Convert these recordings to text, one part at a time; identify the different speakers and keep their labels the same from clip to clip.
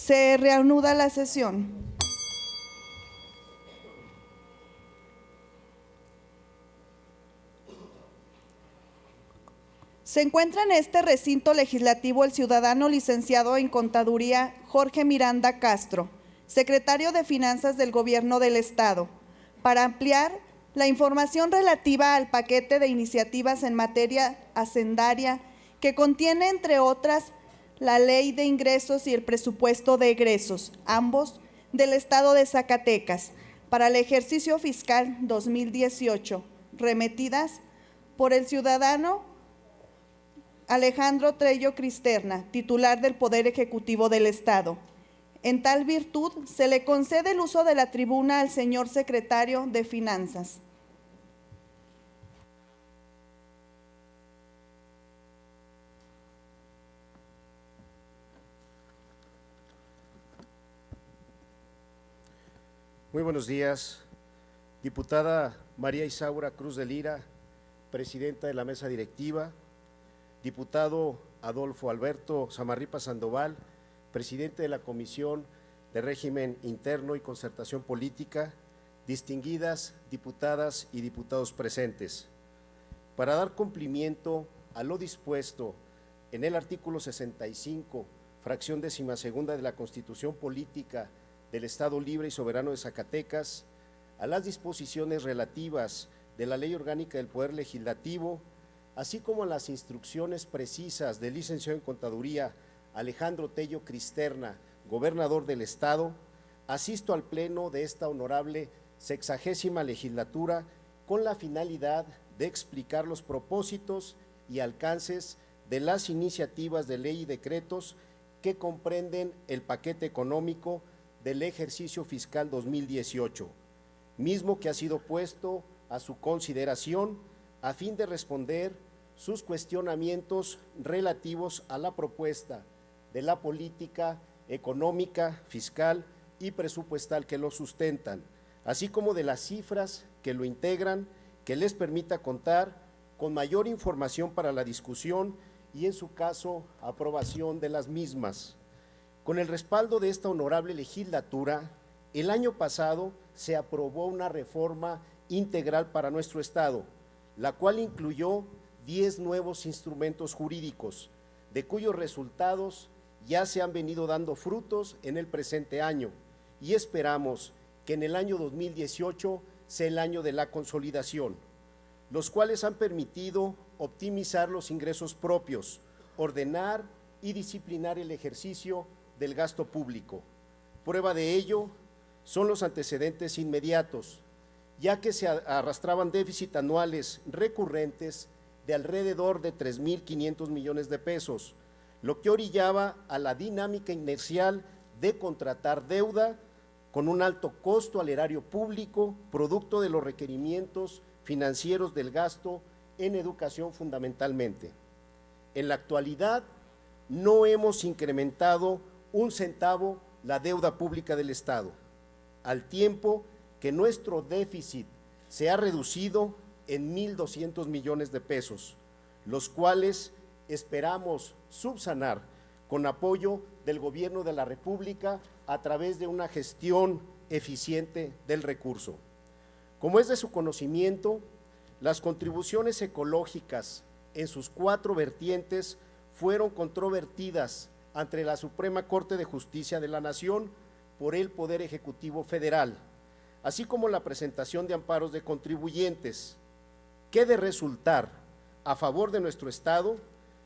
Speaker 1: Se reanuda la sesión. Se encuentra en este recinto legislativo el ciudadano licenciado en Contaduría Jorge Miranda Castro, secretario de Finanzas del Gobierno del Estado, para ampliar la información relativa al paquete de iniciativas en materia hacendaria que contiene, entre otras, la Ley de Ingresos y el Presupuesto de Egresos, ambos del Estado de Zacatecas, para el ejercicio fiscal 2018, remitidas por el ciudadano Alejandro Tello Cristerna, titular del Poder Ejecutivo del Estado. En tal virtud, se le concede el uso de la tribuna al señor secretario de Finanzas.
Speaker 2: Muy buenos días, diputada María Isaura Cruz de Lira, presidenta de la mesa directiva, diputado Adolfo Alberto Samarripa Sandoval, presidente de la Comisión de Régimen Interno y Concertación Política, distinguidas diputadas y diputados presentes. Para dar cumplimiento a lo dispuesto en el artículo 65, fracción 12ª de la Constitución Política del Estado Libre y Soberano de Zacatecas, a las disposiciones relativas de la Ley Orgánica del Poder Legislativo, así como a las instrucciones precisas del licenciado en Contaduría Alejandro Tello Cristerna, gobernador del Estado, asisto al Pleno de esta honorable 60ª legislatura con la finalidad de explicar los propósitos y alcances de las iniciativas de ley y decretos que comprenden el paquete económico del ejercicio fiscal 2018, mismo que ha sido puesto a su consideración a fin de responder sus cuestionamientos relativos a la propuesta de la política económica, fiscal y presupuestal que lo sustentan, así como de las cifras que lo integran, que les permita contar con mayor información para la discusión y, en su caso, aprobación de las mismas. Con el respaldo de esta honorable legislatura, el año pasado se aprobó una reforma integral para nuestro Estado, la cual incluyó 10 nuevos instrumentos jurídicos, de cuyos resultados ya se han venido dando frutos en el presente año, y esperamos que en el año 2018 sea el año de la consolidación, los cuales han permitido optimizar los ingresos propios, ordenar y disciplinar el ejercicio del gasto público. Prueba de ello son los antecedentes inmediatos, ya que se arrastraban déficits anuales recurrentes de alrededor de 3.500 millones de pesos, lo que orillaba a la dinámica inercial de contratar deuda con un alto costo al erario público, producto de los requerimientos financieros del gasto en educación fundamentalmente. En la actualidad, no hemos incrementado un centavo la deuda pública del Estado, al tiempo que nuestro déficit se ha reducido en 1.200 millones de pesos, los cuales esperamos subsanar con apoyo del Gobierno de la República a través de una gestión eficiente del recurso. Como es de su conocimiento, las contribuciones ecológicas en sus 4 vertientes fueron controvertidas ante la Suprema Corte de Justicia de la Nación por el Poder Ejecutivo Federal, así como la presentación de amparos de contribuyentes, que de resultar a favor de nuestro Estado,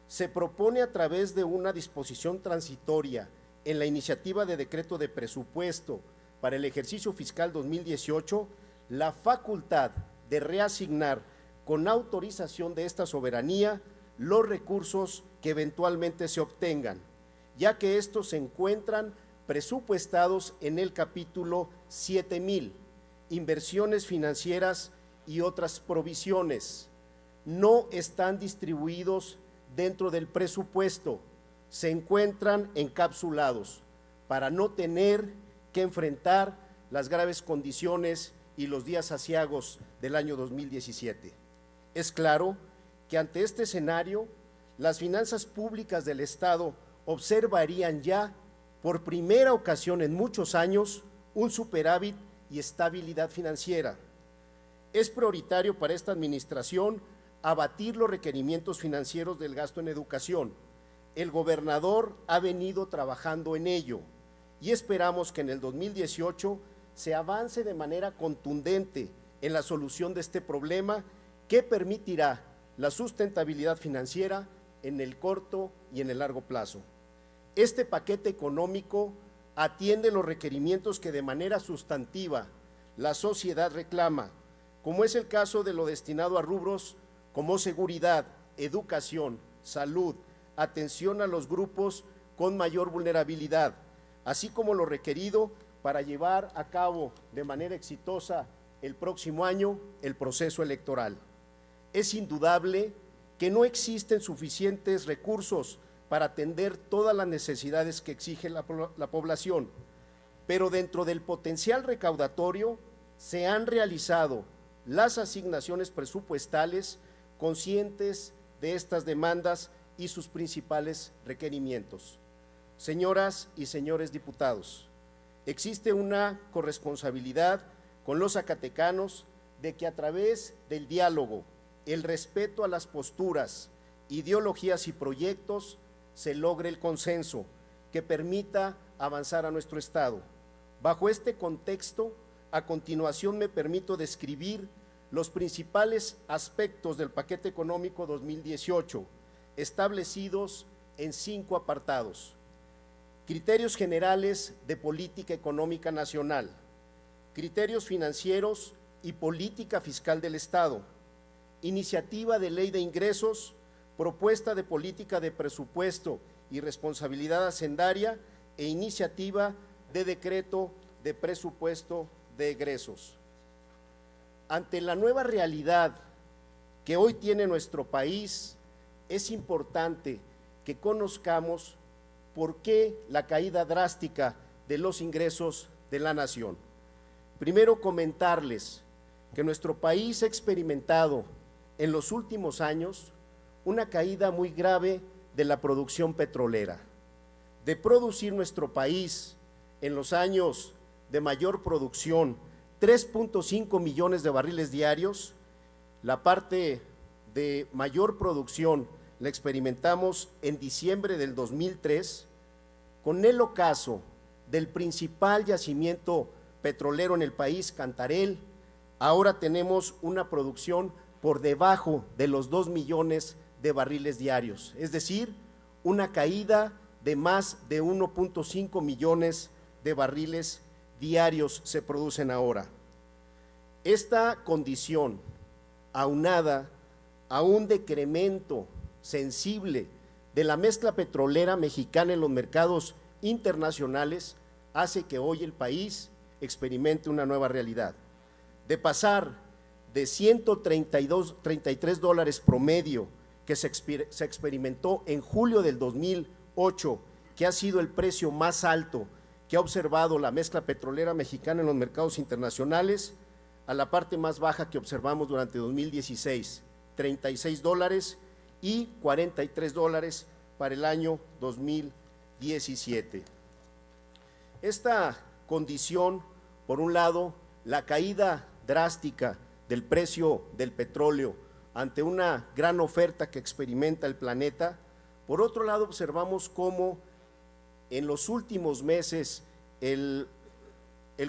Speaker 2: se propone a través de una disposición transitoria en la iniciativa de decreto de presupuesto para el ejercicio fiscal 2018, la facultad de reasignar con autorización de esta soberanía los recursos que eventualmente se obtengan, ya que estos se encuentran presupuestados en el capítulo 7000, inversiones financieras y otras provisiones. No están distribuidos dentro del presupuesto, se encuentran encapsulados para no tener que enfrentar las graves condiciones y los días aciagos del año 2017. Es claro que ante este escenario, las finanzas públicas del Estado observarían ya por primera ocasión en muchos años, un superávit y estabilidad financiera. Es prioritario para esta administración abatir los requerimientos financieros del gasto en educación. El gobernador ha venido trabajando en ello y esperamos que en el 2018 se avance de manera contundente en la solución de este problema que permitirá la sustentabilidad financiera en el corto y en el largo plazo. Este paquete económico atiende los requerimientos que de manera sustantiva la sociedad reclama, como es el caso de lo destinado a rubros como seguridad, educación, salud, atención a los grupos con mayor vulnerabilidad, así como lo requerido para llevar a cabo de manera exitosa el próximo año el proceso electoral. Es indudable que no existen suficientes recursos para atender todas las necesidades que exige la población, pero dentro del potencial recaudatorio se han realizado las asignaciones presupuestales conscientes de estas demandas y sus principales requerimientos. Señoras y señores diputados, existe una corresponsabilidad con los zacatecanos de que a través del diálogo, el respeto a las posturas, ideologías y proyectos, se logre el consenso que permita avanzar a nuestro Estado. Bajo este contexto, a continuación me permito describir los principales aspectos del paquete económico 2018, establecidos en 5 apartados. Criterios generales de política económica nacional, criterios financieros y política fiscal del Estado, iniciativa de ley de ingresos, propuesta de política de presupuesto y responsabilidad hacendaria e iniciativa de decreto de presupuesto de egresos. Ante la nueva realidad que hoy tiene nuestro país, es importante que conozcamos por qué la caída drástica de los ingresos de la nación. Primero, comentarles que nuestro país ha experimentado en los últimos años una caída muy grave de la producción petrolera. De producir nuestro país en los años de mayor producción 3.5 millones de barriles diarios, la parte de mayor producción la experimentamos en diciembre del 2003, con el ocaso del principal yacimiento petrolero en el país, Cantarell. Ahora tenemos una producción por debajo de los 2 millones de barriles diarios, es decir, una caída de más de 1.5 millones de barriles diarios se producen ahora. Esta condición, aunada a un decremento sensible de la mezcla petrolera mexicana en los mercados internacionales, hace que hoy el país experimente una nueva realidad. De pasar de $133 promedio que se experimentó en julio del 2008, que ha sido el precio más alto que ha observado la mezcla petrolera mexicana en los mercados internacionales, a la parte más baja que observamos durante 2016, $36 y $43 para el año 2017. Esta condición, por un lado, la caída drástica del precio del petróleo ante una gran oferta que experimenta el planeta. Por otro lado, observamos cómo en los últimos meses el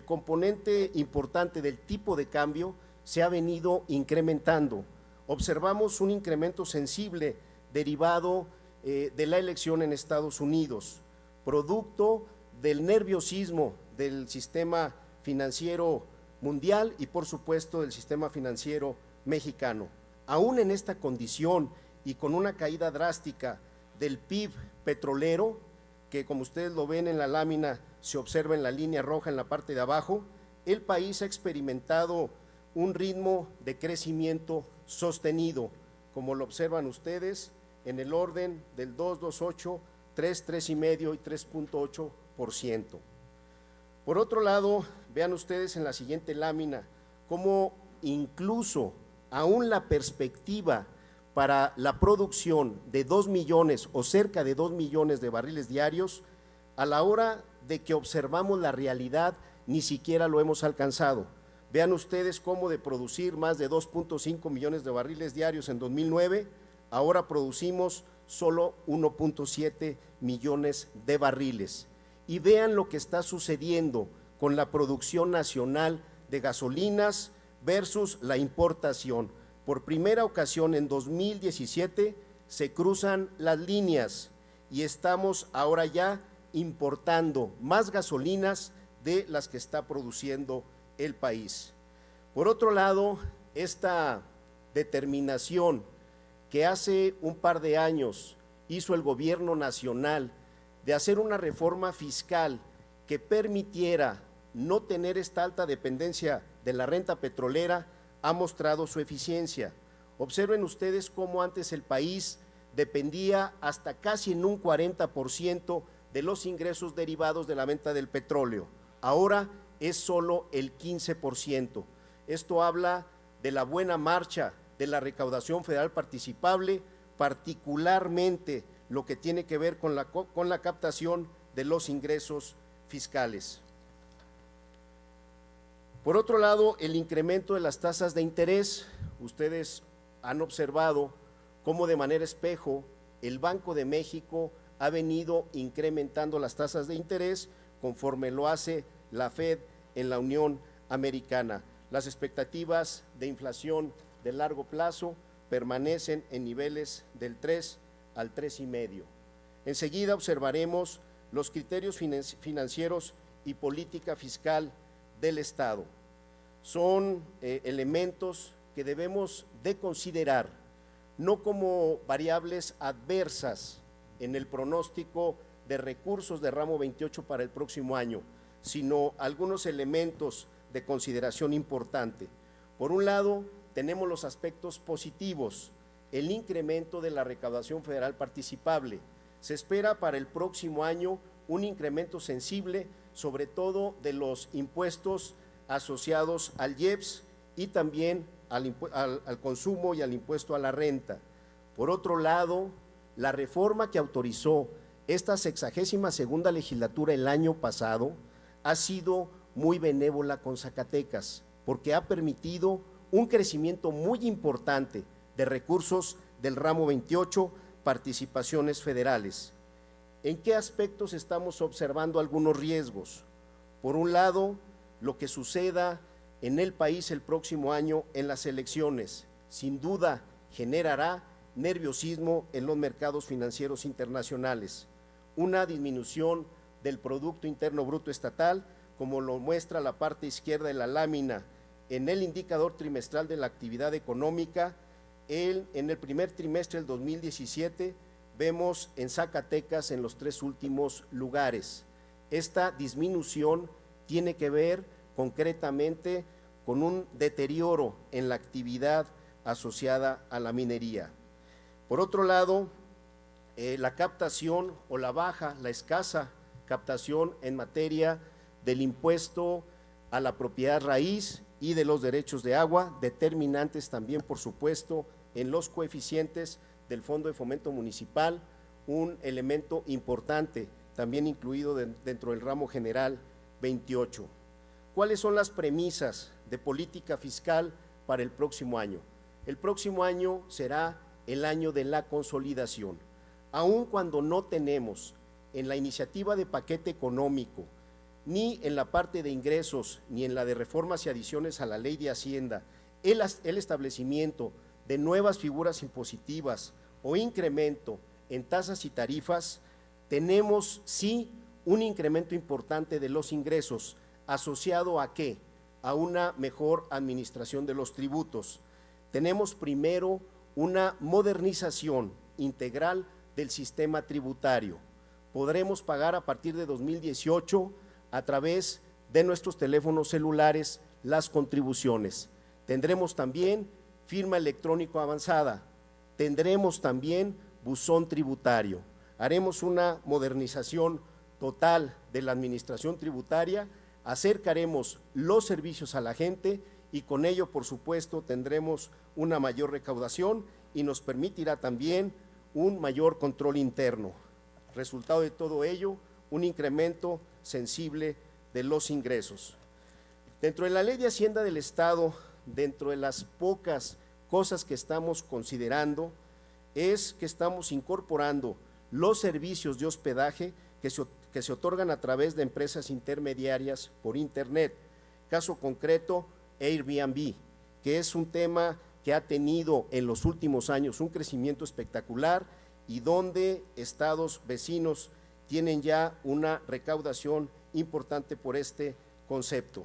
Speaker 2: componente importante del tipo de cambio se ha venido incrementando. Observamos un incremento sensible derivado de la elección en Estados Unidos, producto del nerviosismo del sistema financiero mundial y por supuesto del sistema financiero mexicano. Aún en esta condición y con una caída drástica del PIB petrolero, que como ustedes lo ven en la lámina, se observa en la línea roja en la parte de abajo, el país ha experimentado un ritmo de crecimiento sostenido, como lo observan ustedes, en el orden del 2.28, 3.5 y 3.8%. Por otro lado, vean ustedes en la siguiente lámina cómo incluso aún la perspectiva para la producción de 2 millones o cerca de 2 millones de barriles diarios a la hora de que observamos la realidad, ni siquiera lo hemos alcanzado. Vean ustedes cómo de producir más de 2.5 millones de barriles diarios en 2009, ahora producimos solo 1.7 millones de barriles. Y vean lo que está sucediendo con la producción nacional de gasolinas versus la importación. Por primera ocasión en 2017 se cruzan las líneas y estamos ahora ya importando más gasolinas de las que está produciendo el país. Por otro lado, esta determinación que hace un par de años hizo el gobierno nacional de hacer una reforma fiscal que permitiera no tener esta alta dependencia de la renta petrolera, ha mostrado su eficiencia. Observen ustedes cómo antes el país dependía hasta casi en un 40% de los ingresos derivados de la venta del petróleo. Ahora es solo el 15%. Esto habla de la buena marcha de la recaudación federal participable, particularmente lo que tiene que ver con la captación de los ingresos fiscales. Por otro lado, el incremento de las tasas de interés. Ustedes han observado cómo de manera espejo el Banco de México ha venido incrementando las tasas de interés conforme lo hace la Fed en la Unión Americana. Las expectativas de inflación de largo plazo permanecen en niveles del 3 al 3,5. Enseguida observaremos los criterios financieros y política fiscal del Estado. Son elementos que debemos de considerar no como variables adversas en el pronóstico de recursos de ramo 28 para el próximo año, sino algunos elementos de consideración importante. Por un lado, tenemos los aspectos positivos, el incremento de la recaudación federal participable. Se espera para el próximo año un incremento sensible, sobre todo de los impuestos asociados al IEPS y también al consumo y al impuesto a la renta. Por otro lado, la reforma que autorizó esta 62ª legislatura el año pasado ha sido muy benévola con Zacatecas, porque ha permitido un crecimiento muy importante de recursos del ramo 28, participaciones federales. ¿En qué aspectos estamos observando algunos riesgos? Por un lado, lo que suceda en el país el próximo año en las elecciones, sin duda generará nerviosismo en los mercados financieros internacionales, una disminución del Producto Interno Bruto Estatal, como lo muestra la parte izquierda de la lámina, en el indicador trimestral de la actividad económica. En el primer trimestre del 2017 vemos en Zacatecas en los 3 últimos lugares. Esta disminución tiene que ver concretamente con un deterioro en la actividad asociada a la minería. Por otro lado, la captación o la escasa captación en materia del impuesto a la propiedad raíz y de los derechos de agua, determinantes también, por supuesto, en los coeficientes del Fondo de Fomento Municipal, un elemento importante también incluido dentro del ramo general 28. ¿Cuáles son las premisas de política fiscal para el próximo año? El próximo año será el año de la consolidación. Aun cuando no tenemos en la iniciativa de paquete económico, ni en la parte de ingresos, ni en la de reformas y adiciones a la Ley de Hacienda, el establecimiento de nuevas figuras impositivas o incremento en tasas y tarifas, tenemos sí un incremento importante de los ingresos, asociado ¿a qué? A una mejor administración de los tributos. Tenemos primero una modernización integral del sistema tributario. Podremos pagar a partir de 2018 a través de nuestros teléfonos celulares las contribuciones. Tendremos también firma electrónico avanzada, tendremos también buzón tributario. Haremos una modernización total de la administración tributaria, acercaremos los servicios a la gente y con ello, por supuesto, tendremos una mayor recaudación y nos permitirá también un mayor control interno. Resultado de todo ello, un incremento sensible de los ingresos. Dentro de la Ley de Hacienda del Estado, dentro de las pocas cosas que estamos considerando, es que estamos incorporando los servicios de hospedaje que se otorgan a través de empresas intermediarias por Internet. Caso concreto, Airbnb, que es un tema que ha tenido en los últimos años un crecimiento espectacular y donde estados vecinos tienen ya una recaudación importante por este concepto.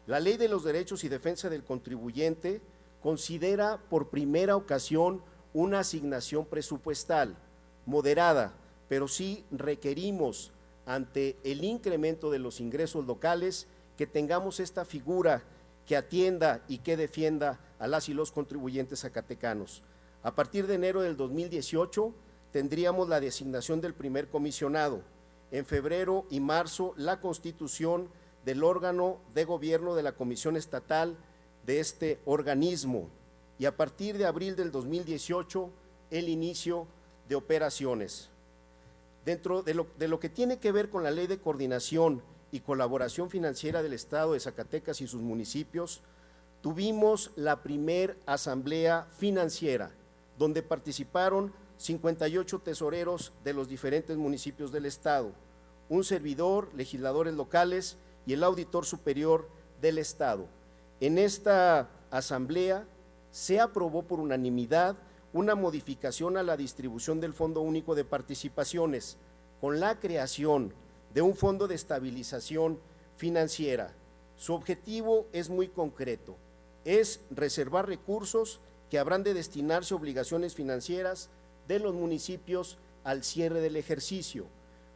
Speaker 2: La Ley de los Derechos y Defensa del Contribuyente considera por primera ocasión una asignación presupuestal moderada, pero sí requerimos ante el incremento de los ingresos locales que tengamos esta figura que atienda y que defienda a las y los contribuyentes zacatecanos. A partir de enero del 2018 tendríamos la designación del primer comisionado, en febrero y marzo la constitución del órgano de gobierno de la Comisión Estatal de este organismo y a partir de abril del 2018 el inicio de operaciones. Dentro de lo que tiene que ver con la Ley de Coordinación y Colaboración Financiera del Estado de Zacatecas y sus municipios, tuvimos la primer asamblea financiera, donde participaron 58 tesoreros de los diferentes municipios del Estado, un servidor, legisladores locales y el auditor superior del Estado. En esta asamblea se aprobó por unanimidad una modificación a la distribución del Fondo Único de Participaciones, con la creación de un fondo de estabilización financiera. Su objetivo es muy concreto, es reservar recursos que habrán de destinarse a obligaciones financieras de los municipios al cierre del ejercicio.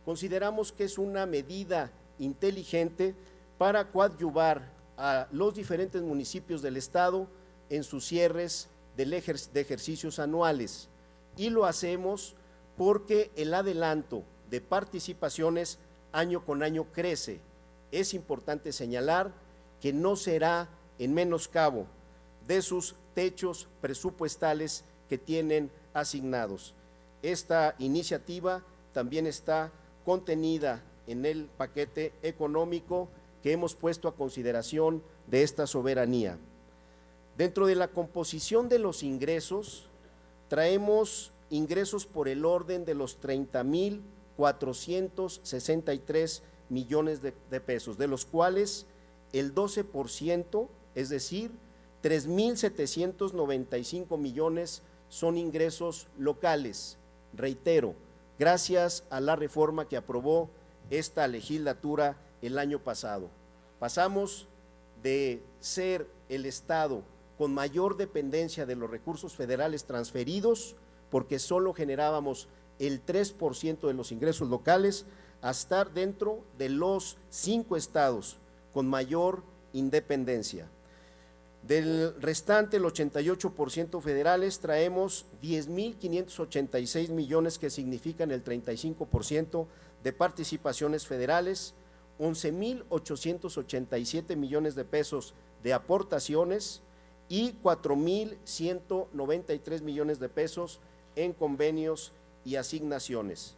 Speaker 2: Consideramos que es una medida inteligente para coadyuvar a los diferentes municipios del Estado en sus cierres de ejercicios anuales, y lo hacemos porque el adelanto de participaciones año con año crece. Es importante señalar que no será en menoscabo de sus techos presupuestales que tienen asignados. Esta iniciativa también está contenida en el paquete económico que hemos puesto a consideración de esta soberanía. Dentro de la composición de los ingresos, traemos ingresos por el orden de los 30,463 millones de pesos, de los cuales el 12%, es decir, 3,795 millones son ingresos locales. Reitero, gracias a la reforma que aprobó esta legislatura el año pasado. Pasamos de ser el Estado con mayor dependencia de los recursos federales transferidos, porque solo generábamos el 3% de los ingresos locales, a estar dentro de los 5 estados con mayor independencia. Del restante, el 88% federales, traemos 10,586 millones que significan el 35% de participaciones federales, 11,887 millones de pesos de aportaciones y 4,193 millones de pesos en convenios y asignaciones.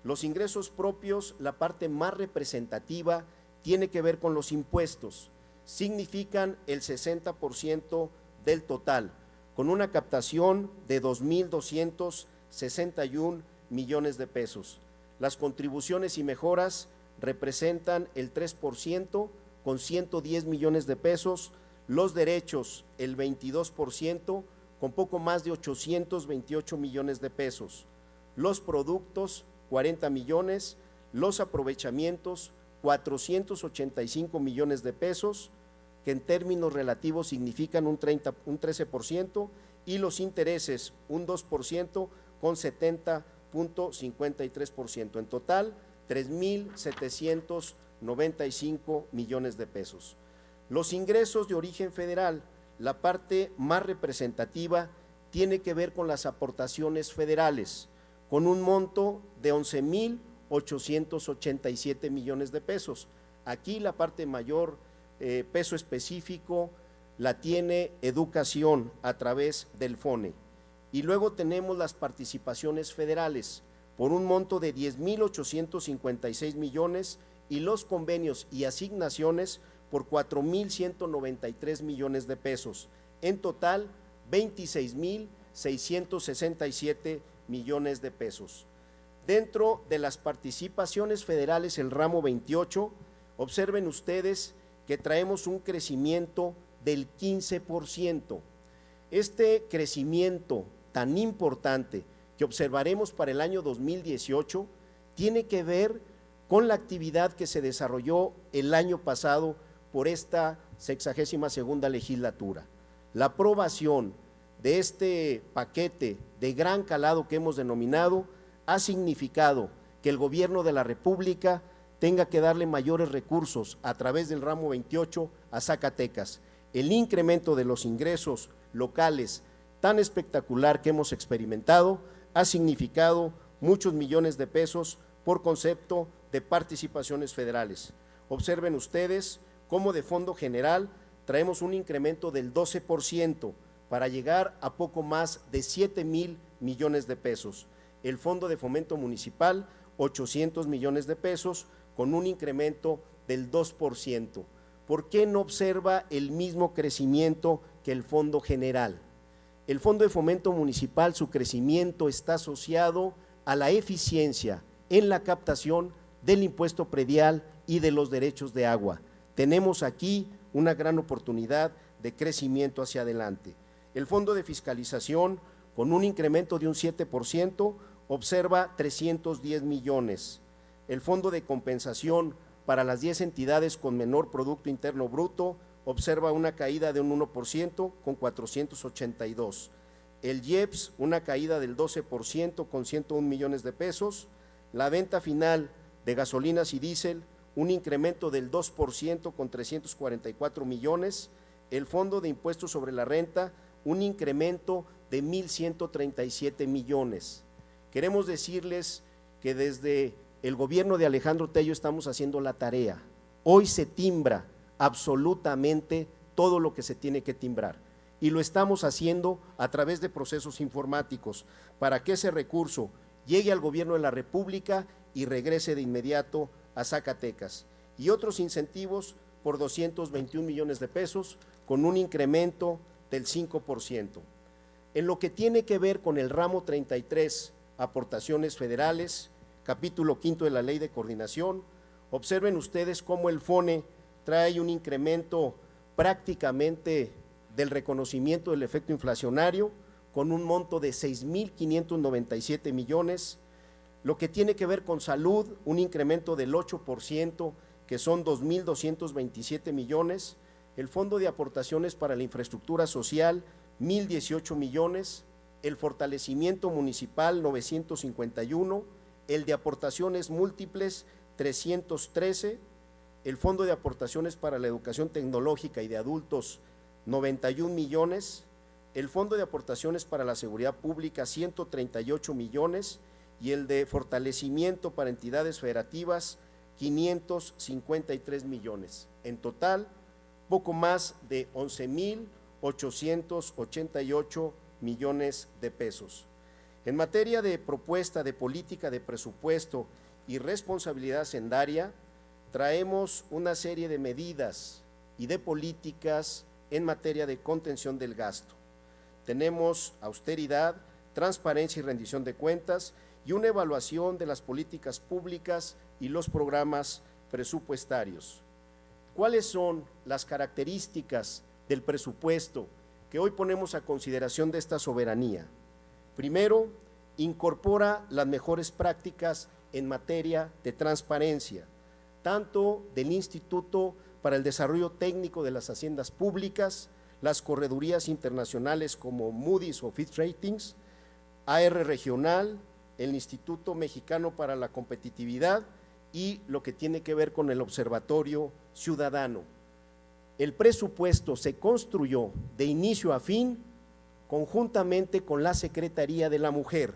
Speaker 2: Los ingresos propios, la parte más representativa, tiene que ver con los impuestos, significan el 60% del total, con una captación de 2,261 millones de pesos. Las contribuciones y mejoras representan el 3% con 110 millones de pesos, los derechos el 22% con poco más de 828 millones de pesos, los productos 40 millones, los aprovechamientos 485 millones de pesos, que en términos relativos significan un 13%, y los intereses un 2% con 70,53%. En total, 3,795 millones de pesos. Los ingresos de origen federal, la parte más representativa, tiene que ver con las aportaciones federales, con un monto de 11,887 millones de pesos. Aquí la parte mayor, peso específico, la tiene educación a través del FONE. Y luego tenemos las participaciones federales, por un monto de 10,856 millones y los convenios y asignaciones por 4,193 millones de pesos. En total, 26,667 millones de pesos. Dentro de las participaciones federales, el ramo 28, observen ustedes que traemos un crecimiento del 15%. Este crecimiento tan importante que observaremos para el año 2018 tiene que ver con la actividad que se desarrolló el año pasado por esta 62ª legislatura. La aprobación de este paquete de gran calado que hemos denominado ha significado que el gobierno de la República tenga que darle mayores recursos a través del ramo 28 a Zacatecas. El incremento de los ingresos locales tan espectacular que hemos experimentado ha significado muchos millones de pesos por concepto de participaciones federales. Observen ustedes cómo de fondo general traemos un incremento del 12% para llegar a poco más de 7,000 millones de pesos. El Fondo de Fomento Municipal, 800 millones de pesos, con un incremento del 2%. ¿Por qué no observa el mismo crecimiento que el Fondo General? El Fondo de Fomento Municipal, su crecimiento está asociado a la eficiencia en la captación del impuesto predial y de los derechos de agua. Tenemos aquí una gran oportunidad de crecimiento hacia adelante. El Fondo de Fiscalización, con un incremento de un 7%, observa 310 millones. El Fondo de Compensación para las 10 entidades con menor Producto Interno Bruto observa una caída de un 1% con 482. El IEPS, una caída del 12% con 101 millones de pesos. La venta final de gasolinas y diésel, un incremento del 2% con 344 millones. El Fondo de Impuestos sobre la Renta, un incremento de 1,137 millones. Queremos decirles que desde el gobierno de Alejandro Tello estamos haciendo la tarea. Hoy se timbra absolutamente todo lo que se tiene que timbrar y lo estamos haciendo a través de procesos informáticos para que ese recurso llegue al gobierno de la República y regrese de inmediato a Zacatecas. Y otros incentivos por 221 millones de pesos con un incremento del 5%. En lo que tiene que ver con el ramo 33, aportaciones federales, capítulo 5 de la Ley de Coordinación, observen ustedes cómo el FONE trae un incremento prácticamente del reconocimiento del efecto inflacionario con un monto de 6,597 millones. Lo que tiene que ver con salud, un incremento del 8%, que son 2,227 millones. El Fondo de Aportaciones para la Infraestructura Social, 1,018 millones. El fortalecimiento municipal, 951. El de aportaciones múltiples, 313. El Fondo de Aportaciones para la Educación Tecnológica y de Adultos, 91 millones. El Fondo de Aportaciones para la Seguridad Pública, 138 millones. Y el de fortalecimiento para entidades federativas, 553 millones. En total, poco más de 11,888 millones de pesos. En materia de propuesta de política de presupuesto y responsabilidad hacendaria, traemos una serie de medidas y de políticas en materia de contención del gasto. Tenemos austeridad, transparencia y rendición de cuentas y una evaluación de las políticas públicas y los programas presupuestarios. ¿Cuáles son las características del presupuesto que hoy ponemos a consideración de esta soberanía? Primero, incorpora las mejores prácticas en materia de transparencia, tanto del Instituto para el Desarrollo Técnico de las Haciendas Públicas, las corredurías internacionales como Moody's o Fitch Ratings, AR Regional, el Instituto Mexicano para la Competitividad y lo que tiene que ver con el Observatorio Ciudadano. El presupuesto se construyó de inicio a fin conjuntamente con la Secretaría de la Mujer,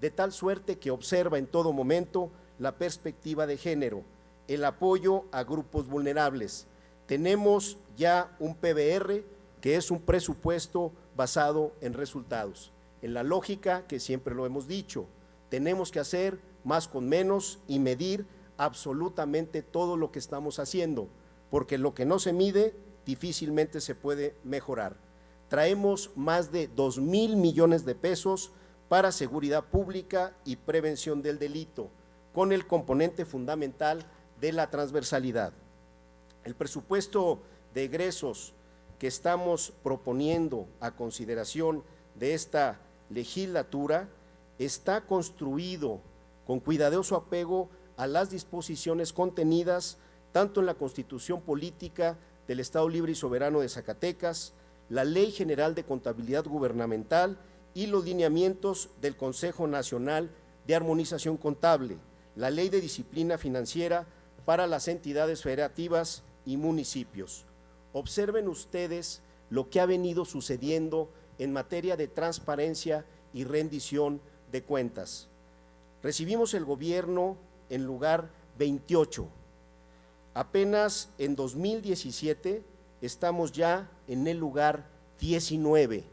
Speaker 2: de tal suerte que observa en todo momento la perspectiva de género, el apoyo a grupos vulnerables. Tenemos ya un PBR que es un presupuesto basado en resultados, en la lógica que siempre lo hemos dicho, tenemos que hacer más con menos y medir absolutamente todo lo que estamos haciendo, porque lo que no se mide difícilmente se puede mejorar. Traemos más de 2,000 millones de pesos para seguridad pública y prevención del delito, con el componente fundamental de la transversalidad. El presupuesto de egresos que estamos proponiendo a consideración de esta legislatura está construido con cuidadoso apego a las disposiciones contenidas tanto en la Constitución Política del Estado Libre y Soberano de Zacatecas, la Ley General de Contabilidad Gubernamental y los lineamientos del Consejo Nacional de Armonización Contable, la Ley de Disciplina Financiera para las entidades federativas y municipios. Observen ustedes lo que ha venido sucediendo en materia de transparencia y rendición de cuentas. Recibimos el gobierno en lugar 28. Apenas en 2017 estamos ya en el lugar 19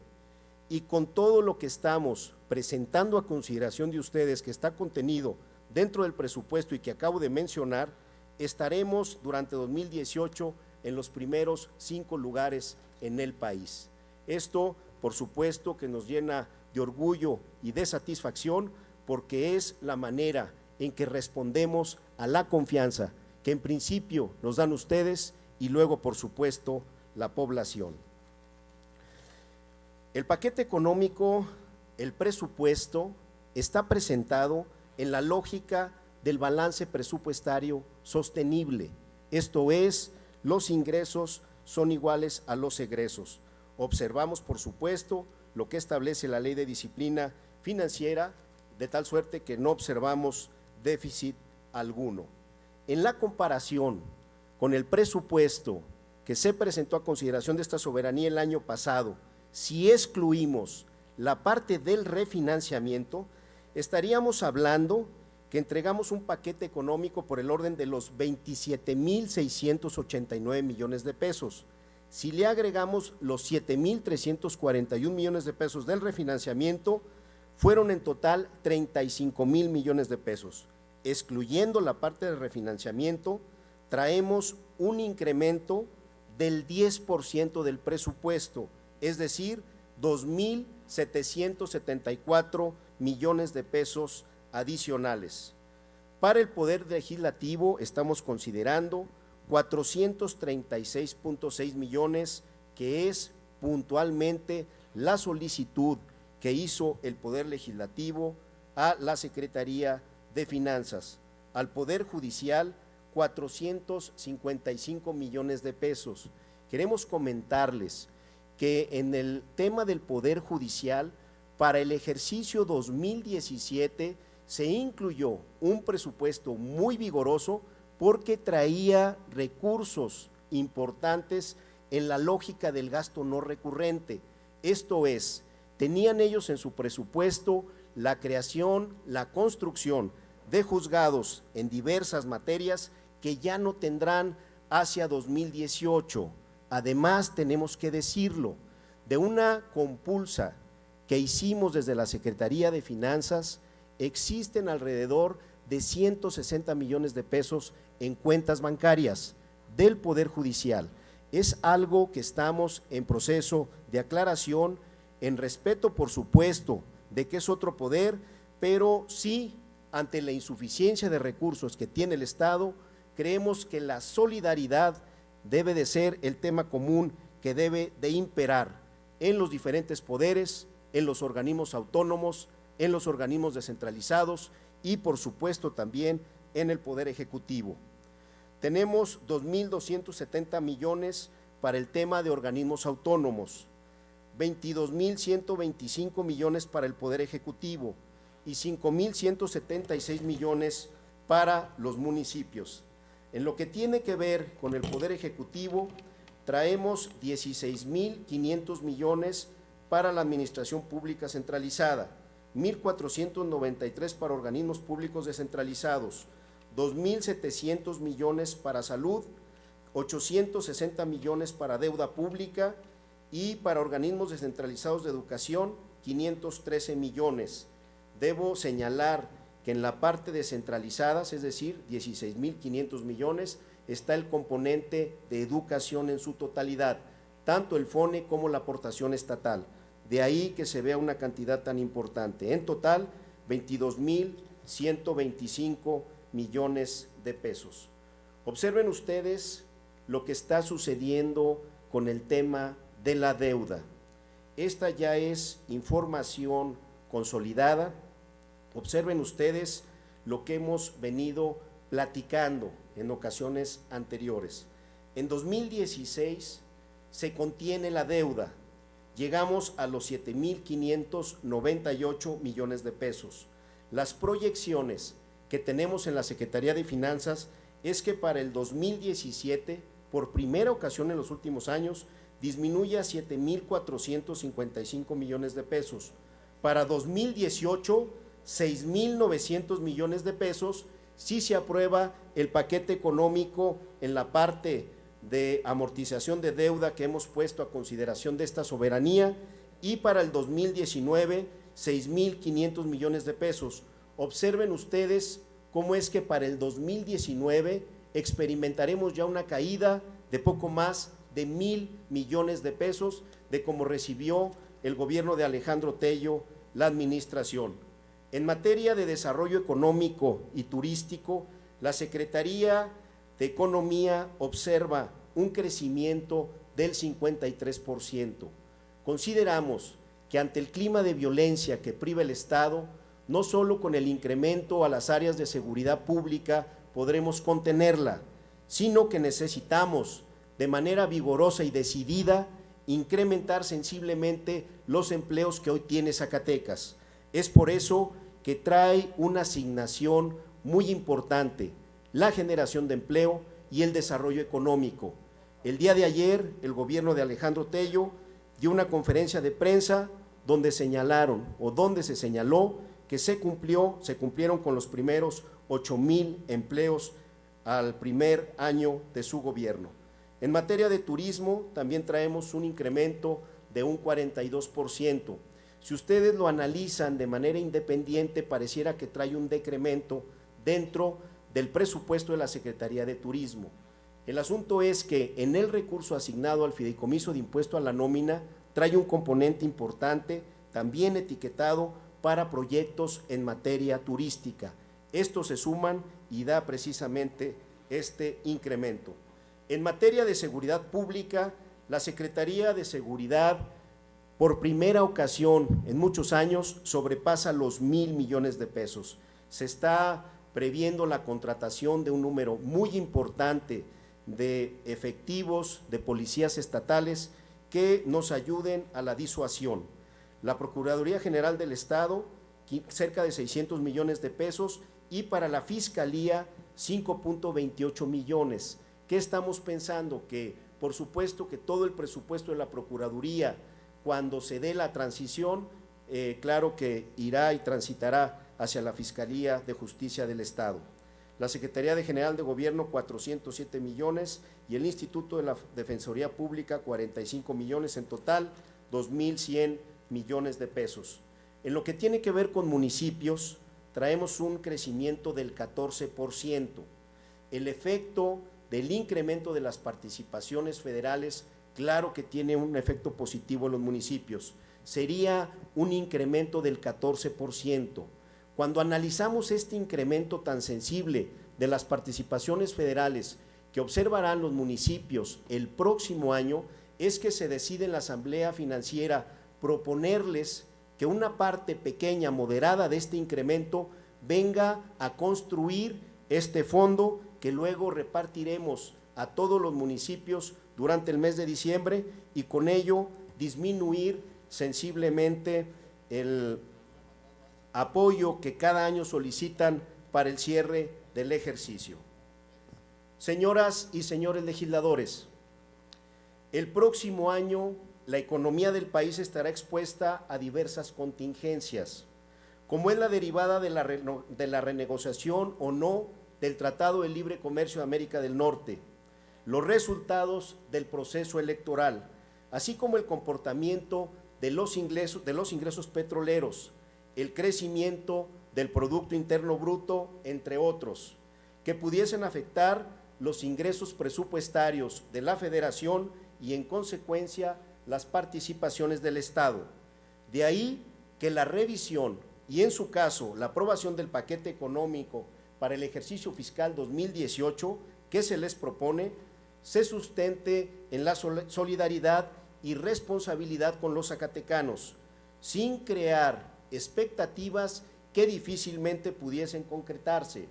Speaker 2: y con todo lo que estamos presentando a consideración de ustedes que está contenido dentro del presupuesto y que acabo de mencionar, estaremos durante 2018 en los primeros 5 lugares en el país. Esto, por supuesto, que nos llena de orgullo y de satisfacción porque es la manera en que respondemos a la confianza que en principio nos dan ustedes y luego, por supuesto, la población. El paquete económico, el presupuesto, está presentado en la lógica del balance presupuestario sostenible, esto es, los ingresos son iguales a los egresos. Observamos, por supuesto, lo que establece la Ley de Disciplina Financiera, de tal suerte que no observamos déficit alguno. En la comparación con el presupuesto que se presentó a consideración de esta soberanía el año pasado, si excluimos la parte del refinanciamiento, estaríamos hablando que entregamos un paquete económico por el orden de los 27,689 millones de pesos. Si le agregamos los 7,341 millones de pesos del refinanciamiento, fueron en total 35,000 millones de pesos. Excluyendo la parte de refinanciamiento, traemos un incremento del 10% del presupuesto, es decir, 2,774 millones de pesos adicionales. Para el Poder Legislativo estamos considerando 436.6 millones, que es puntualmente la solicitud que hizo el Poder Legislativo a la Secretaría de Finanzas. Al Poder Judicial, 455 millones de pesos. Queremos comentarles que en el tema del Poder Judicial, para el ejercicio 2017 se incluyó un presupuesto muy vigoroso porque traía recursos importantes en la lógica del gasto no recurrente. Esto es, tenían ellos en su presupuesto la creación, la construcción de juzgados en diversas materias que ya no tendrán hacia 2018. Además, tenemos que decirlo, de una compulsa que hicimos desde la Secretaría de Finanzas, existen alrededor de 160 millones de pesos en cuentas bancarias del Poder Judicial. Es algo que estamos en proceso de aclaración, en respeto, por supuesto, de que es otro poder, pero sí, ante la insuficiencia de recursos que tiene el Estado, creemos que la solidaridad debe de ser el tema común que debe de imperar en los diferentes poderes, en los organismos autónomos, en los organismos descentralizados y, por supuesto, también en el Poder Ejecutivo. Tenemos 2,270 millones para el tema de organismos autónomos, 22,125 millones para el Poder Ejecutivo y 5,176 millones para los municipios. En lo que tiene que ver con el Poder Ejecutivo, traemos 16,500 millones para la Administración Pública Centralizada, 1,493 para organismos públicos descentralizados, 2,700 millones para salud, 860 millones para deuda pública y para organismos descentralizados de educación, 513 millones. debo señalar que en la parte descentralizada, es decir, 16.500 millones, está el componente de educación en su totalidad, tanto el FONE como la aportación estatal. De ahí que se vea una cantidad tan importante. En total, 22.125 millones de pesos. Observen ustedes lo que está sucediendo con el tema de la deuda. Esta ya es información consolidada. Observen ustedes lo que hemos venido platicando en ocasiones anteriores. En 2016 se contiene la deuda, llegamos a los 7.598 millones de pesos. Las proyecciones que tenemos en la Secretaría de Finanzas es que para el 2017, por primera ocasión en los últimos años, disminuye a 7.455 millones de pesos. Para 2018, 6.900 millones de pesos, si se aprueba el paquete económico en la parte de amortización de deuda que hemos puesto a consideración de esta soberanía, y para el 2019, 6.500 millones de pesos. Observen ustedes cómo es que para el 2019 experimentaremos ya una caída de poco más de 1.000 millones de pesos de cómo recibió el gobierno de Alejandro Tello la administración. En materia de desarrollo económico y turístico, la Secretaría de Economía observa un crecimiento del 53%. Consideramos que ante el clima de violencia que priva el Estado, no solo con el incremento a las áreas de seguridad pública podremos contenerla, sino que necesitamos de manera vigorosa y decidida incrementar sensiblemente los empleos que hoy tiene Zacatecas. Es por eso que trae una asignación muy importante, la generación de empleo y el desarrollo económico. El día de ayer, el gobierno de Alejandro Tello dio una conferencia de prensa donde se señaló que se cumplieron con los primeros 8,000 empleos al primer año de su gobierno. En materia de turismo, también traemos un incremento de un 42%. Si ustedes lo analizan de manera independiente, pareciera que trae un decremento dentro del presupuesto de la Secretaría de Turismo. El asunto es que en el recurso asignado al fideicomiso de impuesto a la nómina trae un componente importante, también etiquetado para proyectos en materia turística. Estos se suman y da precisamente este incremento. En materia de seguridad pública, la Secretaría de Seguridad, por primera ocasión en muchos años, sobrepasa los 1,000 millones de pesos. Se está previendo la contratación de un número muy importante de efectivos de policías estatales que nos ayuden a la disuasión. La Procuraduría General del Estado, cerca de 600 millones de pesos, y para la Fiscalía, 5.28 millones. ¿Qué estamos pensando? Que por supuesto que todo el presupuesto de la Procuraduría, cuando se dé la transición, claro que irá y transitará hacia la Fiscalía de Justicia del Estado. La Secretaría General de Gobierno, 407 millones, y el Instituto de la Defensoría Pública, 45 millones, en total 2.100 millones de pesos. En lo que tiene que ver con municipios, traemos un crecimiento del 14%. El efecto del incremento de las participaciones federales, claro que tiene un efecto positivo en los municipios, sería un incremento del 14%. Cuando analizamos este incremento tan sensible de las participaciones federales que observarán los municipios el próximo año, es que se decide en la Asamblea Financiera proponerles que una parte pequeña, moderada de este incremento venga a construir este fondo que luego repartiremos a todos los municipios durante el mes de diciembre y con ello disminuir sensiblemente el apoyo que cada año solicitan para el cierre del ejercicio. Señoras y señores legisladores, el próximo año la economía del país estará expuesta a diversas contingencias, como es la derivada de la renegociación o no del Tratado de Libre Comercio de América del Norte, los resultados del proceso electoral, así como el comportamiento de los ingresos petroleros, el crecimiento del Producto Interno Bruto, entre otros, que pudiesen afectar los ingresos presupuestarios de la Federación y, en consecuencia, las participaciones del Estado. De ahí que la revisión y, en su caso, la aprobación del paquete económico para el ejercicio fiscal 2018 que se les propone, se sustente en la solidaridad y responsabilidad con los zacatecanos, sin crear expectativas que difícilmente pudiesen concretarse.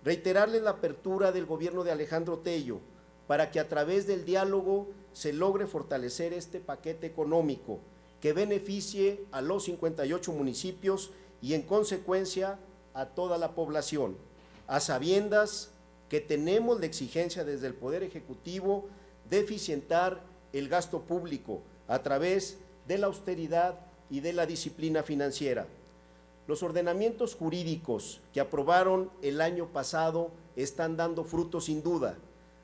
Speaker 2: Reiterarles la apertura del gobierno de Alejandro Tello para que a través del diálogo se logre fortalecer este paquete económico que beneficie a los 58 municipios y, en consecuencia, a toda la población, a sabiendas que tenemos la exigencia desde el Poder Ejecutivo de eficientar el gasto público a través de la austeridad y de la disciplina financiera. Los ordenamientos jurídicos que aprobaron el año pasado están dando frutos sin duda.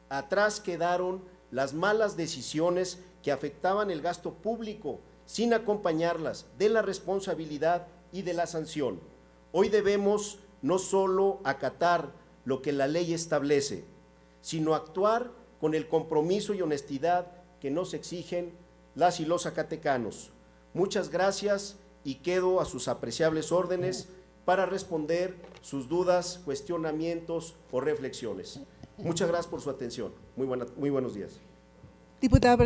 Speaker 2: Atrás quedaron las malas decisiones que afectaban el gasto público sin acompañarlas de la responsabilidad y de la sanción. Hoy debemos no solo acatar lo que la ley establece, sino actuar con el compromiso y honestidad que nos exigen las y los zacatecanos. Muchas gracias y quedo a sus apreciables órdenes para responder sus dudas, cuestionamientos o reflexiones. Muchas gracias por su atención. Muy buenos días.
Speaker 1: Diputada